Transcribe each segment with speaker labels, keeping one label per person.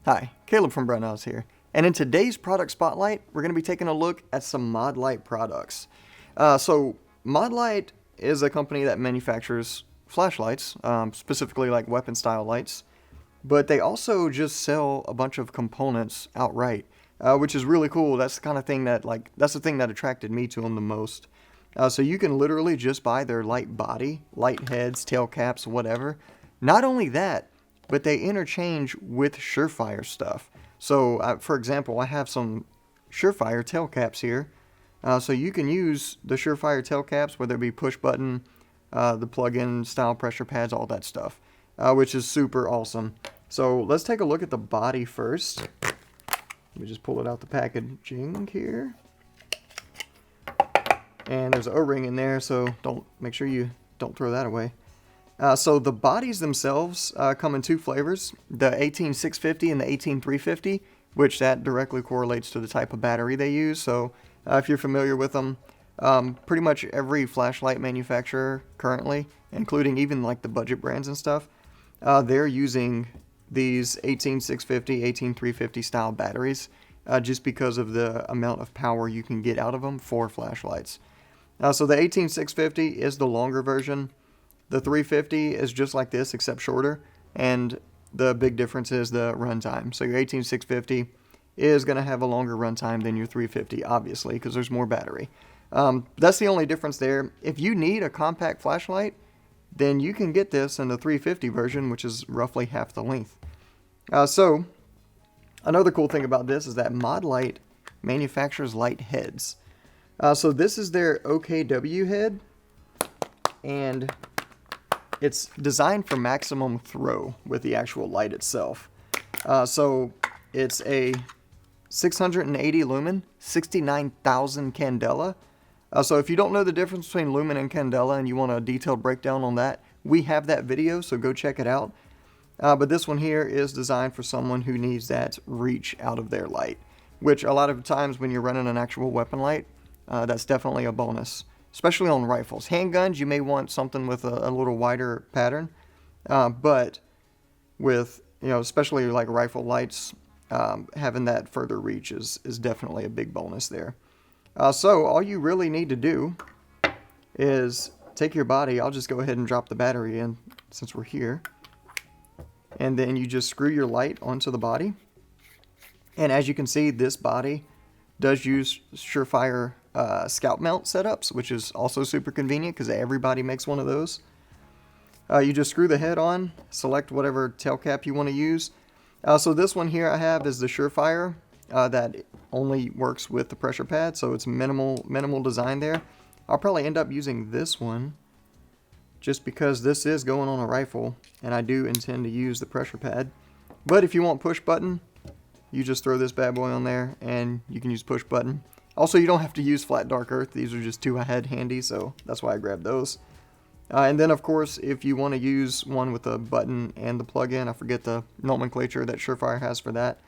Speaker 1: Hi, Caleb from Brownells here, and in today's product spotlight, we're going to be taking a look at some Modlite products. Modlite is a company that manufactures flashlights, specifically like weapon style lights, but they also just sell a bunch of components outright, which is really cool. That's the kind of thing that that's the thing that attracted me to them the most. So you can literally just buy their light body, light heads, tail caps, whatever. Not only that, but they interchange with Surefire stuff. So, for example, I have some Surefire tail caps here. So you can use the Surefire tail caps, whether it be push button, the plug-in style pressure pads, all that stuff, which is super awesome. So let's take a look at the body first. Let me just pull it out the packaging here. And there's an O-ring in there, so make sure you don't throw that away. So the bodies themselves come in two flavors, the 18650 and the 18350, which that directly correlates to the type of battery they use. So if you're familiar with them, pretty much every flashlight manufacturer currently, including even like the budget brands and stuff, they're using these 18650, 18350 style batteries just because of the amount of power you can get out of them for flashlights. So the 18650 is the longer version. The 350 is just like this, except shorter, and the big difference is the runtime. So your 18650 is going to have a longer runtime than your 350, obviously, because there's more battery. That's the only difference there. If you need a compact flashlight, then you can get this in the 350 version, which is roughly half the length. So another cool thing about this is that Modlite manufactures light heads. So this is their OKW head, and it's designed for maximum throw with the actual light itself. So it's a 680 lumen, 69,000 candela. So if you don't know the difference between lumen and candela and you want a detailed breakdown on that, we have that video, so go check it out. But this one here is designed for someone who needs that reach out of their light, which a lot of times when you're running an actual weapon light, that's definitely a bonus. Especially on rifles. Handguns, you may want something with a little wider pattern, but with, especially like rifle lights, having that further reach is definitely a big bonus there. So all you really need to do is take your body. I'll just go ahead and drop the battery in since we're here. And then you just screw your light onto the body. And as you can see, this body does use Surefire Scout Mount setups, which is also super convenient because everybody makes one of those. You just screw the head on, select whatever tail cap you want to use. So this one here I have is the Surefire that only works with the pressure pad, so it's minimal design there. I'll probably end up using this one just because this is going on a rifle and I do intend to use the pressure pad. But if you want push button, you just throw this bad boy on there and you can use push button. Also, you don't have to use flat dark earth. These are just two I had handy, so that's why I grabbed those. And then, of course, if you want to use one with a button and the plug-in, I forget the nomenclature that Surefire has for that,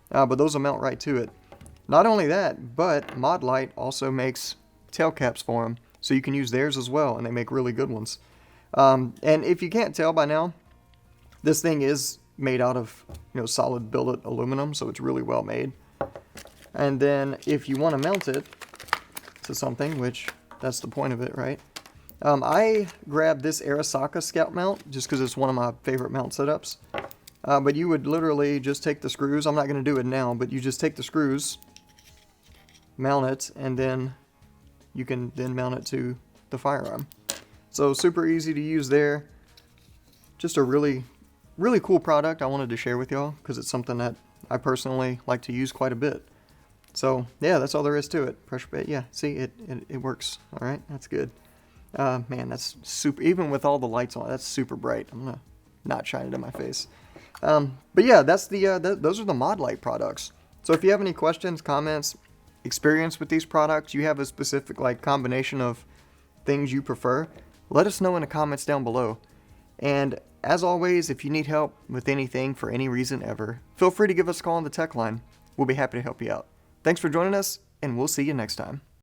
Speaker 1: but those will mount right to it. Not only that, but Modlite also makes tail caps for them, so you can use theirs as well, and they make really good ones. And if you can't tell by now, this thing is made out of solid billet aluminum, so it's really well made. And then if you want to mount it to something, which that's the point of it, right? I grabbed this Arisaka Scout Mount just because it's one of my favorite mount setups. But you would literally just take the screws. I'm not going to do it now, but you just take the screws, mount it, and then you can then mount it to the firearm. So super easy to use there. Just a really cool product I wanted to share with y'all because it's something that I personally like to use quite a bit. So yeah, that's all there is to it. Pressure pad, yeah, see, it works. All right, that's good. Man, that's super, even with all the lights on, that's super bright. I'm gonna not shine it in my face. But yeah, that's those are the Modlite products. So if you have any questions, comments, experience with these products, you have a specific combination of things you prefer, let us know in the comments down below. And as always, if you need help with anything for any reason ever, feel free to give us a call on the tech line. We'll be happy to help you out. Thanks for joining us, and we'll see you next time.